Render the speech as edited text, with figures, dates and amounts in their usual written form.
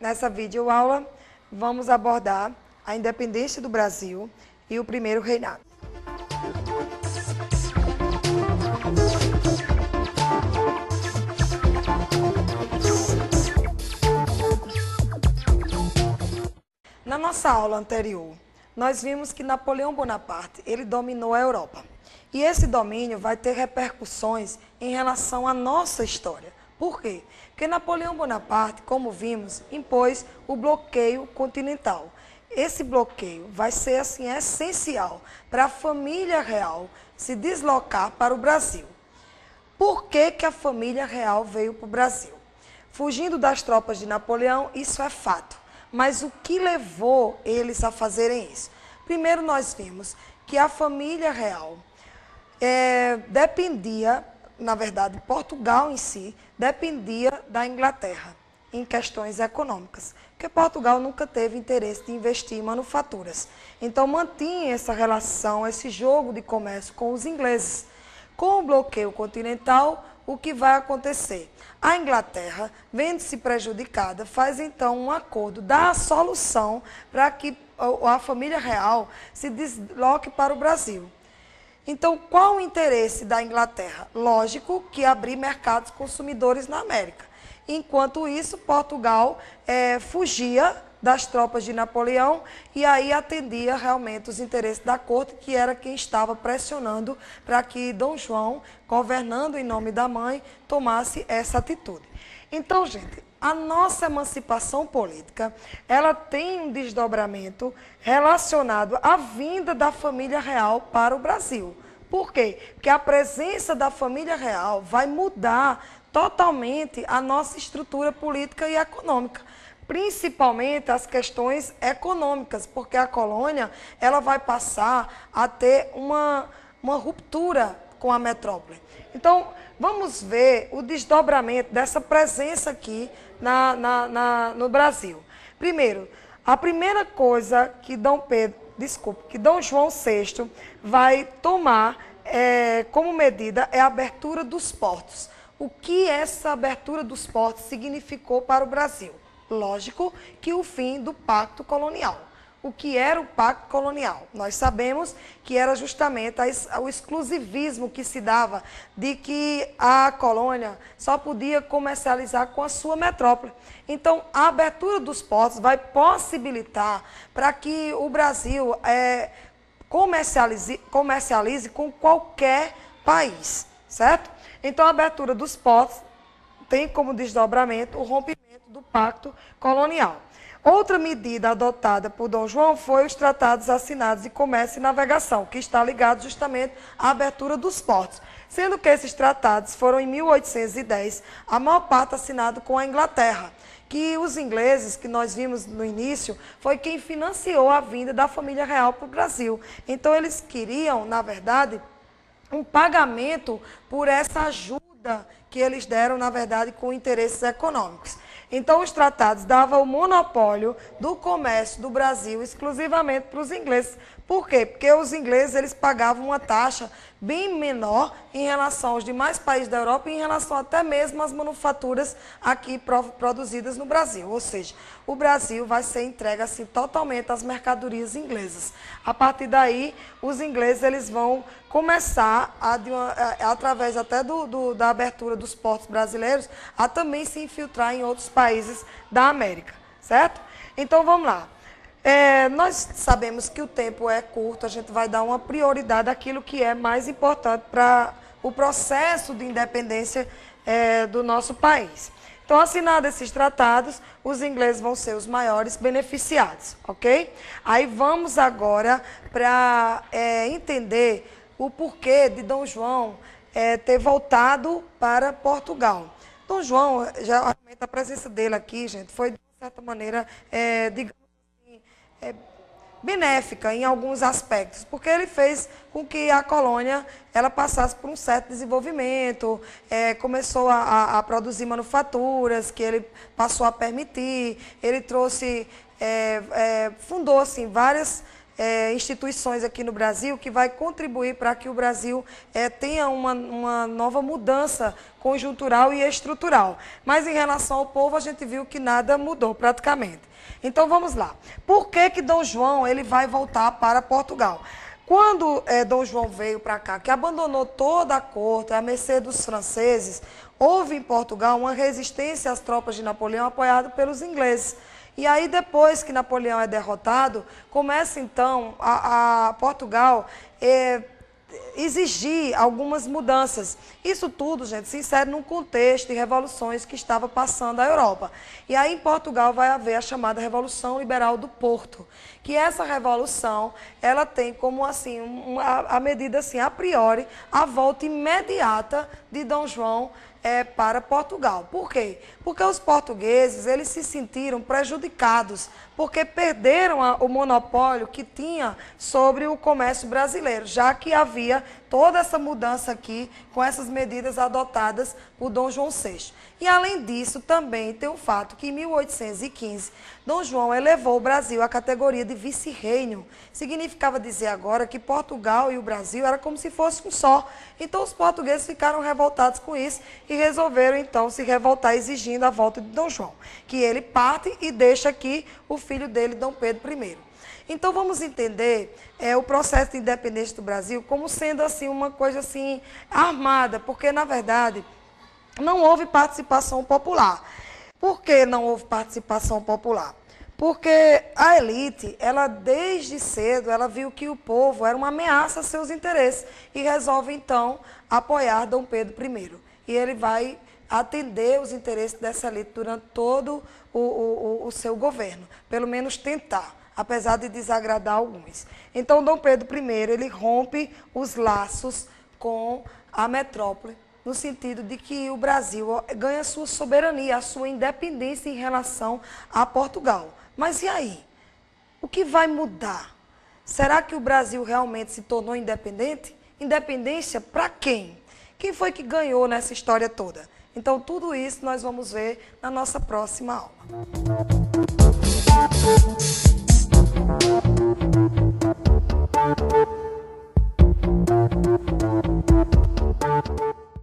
Nessa videoaula, vamos abordar a independência do Brasil e o primeiro reinado. Na nossa aula anterior, nós vimos que Napoleão Bonaparte, ele dominou a Europa. E esse domínio vai ter repercussões em relação à nossa história. Por quê? Porque Napoleão Bonaparte, como vimos, impôs o bloqueio continental. Esse bloqueio vai ser assim essencial para a família real se deslocar para o Brasil. Por que que a família real veio para o Brasil? Fugindo das tropas de Napoleão, isso é fato. Mas o que levou eles a fazerem isso? Primeiro nós vimos que a família real dependia, na verdade, Portugal em si, dependia da Inglaterra em questões econômicas, porque Portugal nunca teve interesse de investir em manufaturas. Então mantinha essa relação, esse jogo de comércio com os ingleses. Com o bloqueio continental, o que vai acontecer? A Inglaterra, vendo-se prejudicada, faz então um acordo, dá a solução para que a família real se desloque para o Brasil. Então, qual o interesse da Inglaterra? Lógico que abrir mercados consumidores na América. Enquanto isso, Portugal fugia das tropas de Napoleão e aí atendia realmente os interesses da corte, que era quem estava pressionando para que Dom João, governando em nome da mãe, tomasse essa atitude. Então, gente, a nossa emancipação política, ela tem um desdobramento relacionado à vinda da família real para o Brasil. Por quê? Porque a presença da família real vai mudar totalmente a nossa estrutura política e econômica, principalmente as questões econômicas, porque a colônia ela vai passar a ter uma ruptura com a metrópole. Então, vamos ver o desdobramento dessa presença aqui no Brasil. Primeiro, a primeira coisa que que Dom João VI vai tomar como medida é a abertura dos portos. O que essa abertura dos portos significou para o Brasil? Lógico que o fim do pacto colonial. O que era o pacto colonial? Nós sabemos que era justamente o exclusivismo que se dava de que a colônia só podia comercializar com a sua metrópole. Então, a abertura dos portos vai possibilitar para que o Brasil comercialize com qualquer país, certo? Então, a abertura dos portos tem como desdobramento o rompimento do pacto colonial. Outra medida adotada por Dom João foi os tratados assinados de comércio e navegação, que está ligado justamente à abertura dos portos. Sendo que esses tratados foram em 1810, a maior parte assinado com a Inglaterra, que os ingleses, que nós vimos no início, foi quem financiou a vinda da família real para o Brasil. Então eles queriam, na verdade, um pagamento por essa ajuda que eles deram, na verdade, com interesses econômicos. Então, os tratados davam o monopólio do comércio do Brasil exclusivamente para os ingleses. Por quê? Porque os ingleses eles pagavam uma taxa bem menor em relação aos demais países da Europa e em relação até mesmo às manufaturas aqui produzidas no Brasil. Ou seja, o Brasil vai ser entregue assim, totalmente às mercadorias inglesas. A partir daí, os ingleses eles vão começar, através até da abertura dos portos brasileiros, a também se infiltrar em outros países da América, certo? Então, vamos lá. Nós sabemos que o tempo é curto, a gente vai dar uma prioridade àquilo que é mais importante para o processo de independência do nosso país. Então, assinados esses tratados, os ingleses vão ser os maiores beneficiados, ok? Aí vamos agora para entender o porquê de Dom João ter voltado para Portugal. Dom João, a presença dele aqui, gente, foi de certa maneira, digamos assim, benéfica em alguns aspectos, porque ele fez com que a colônia ela passasse por um certo desenvolvimento, começou a produzir manufaturas que ele passou a permitir, ele trouxe, fundou assim, várias instituições aqui no Brasil que vai contribuir para que o Brasil tenha uma nova mudança conjuntural e estrutural. Mas em relação ao povo, a gente viu que nada mudou praticamente. Então vamos lá. Por que que Dom João ele vai voltar para Portugal? Quando Dom João veio para cá, que abandonou toda a corte, à mercê dos franceses, houve em Portugal uma resistência às tropas de Napoleão apoiada pelos ingleses. E aí, depois que Napoleão é derrotado, começa então a Portugal exigir algumas mudanças. Isso tudo, gente, se insere num contexto de revoluções que estava passando a Europa. E aí, em Portugal, vai haver a chamada Revolução Liberal do Porto, que essa revolução, ela tem como, assim, a medida, assim, a priori, a volta imediata de Dom João para Portugal. Por quê? Porque os portugueses, eles se sentiram prejudicados, porque perderam o monopólio que tinha sobre o comércio brasileiro, já que havia toda essa mudança aqui, com essas medidas adotadas por Dom João VI. E, além disso, também tem o fato que, em 1815, Dom João elevou o Brasil à categoria de vice-reino. Significava dizer agora que Portugal e o Brasil era como se fosse um só. Então, os portugueses ficaram revoltados com isso e resolveram, então, se revoltar exigindo a volta de Dom João, que ele parte e deixa aqui o filho dele, Dom Pedro I. Então, vamos entender o processo de independência do Brasil como sendo, assim, uma coisa, assim, armada, porque, na verdade, não houve participação popular. Por que não houve participação popular? Porque a elite, ela desde cedo, ela viu que o povo era uma ameaça a seus interesses e resolve, então, apoiar Dom Pedro I. E ele vai atender os interesses dessa elite durante todo o seu governo, pelo menos tentar, apesar de desagradar alguns. Então, Dom Pedro I, ele rompe os laços com a metrópole, no sentido de que o Brasil ganha sua soberania, a sua independência em relação a Portugal. Mas e aí? O que vai mudar? Será que o Brasil realmente se tornou independente? Independência para quem? Quem foi que ganhou nessa história toda? Então, tudo isso nós vamos ver na nossa próxima aula.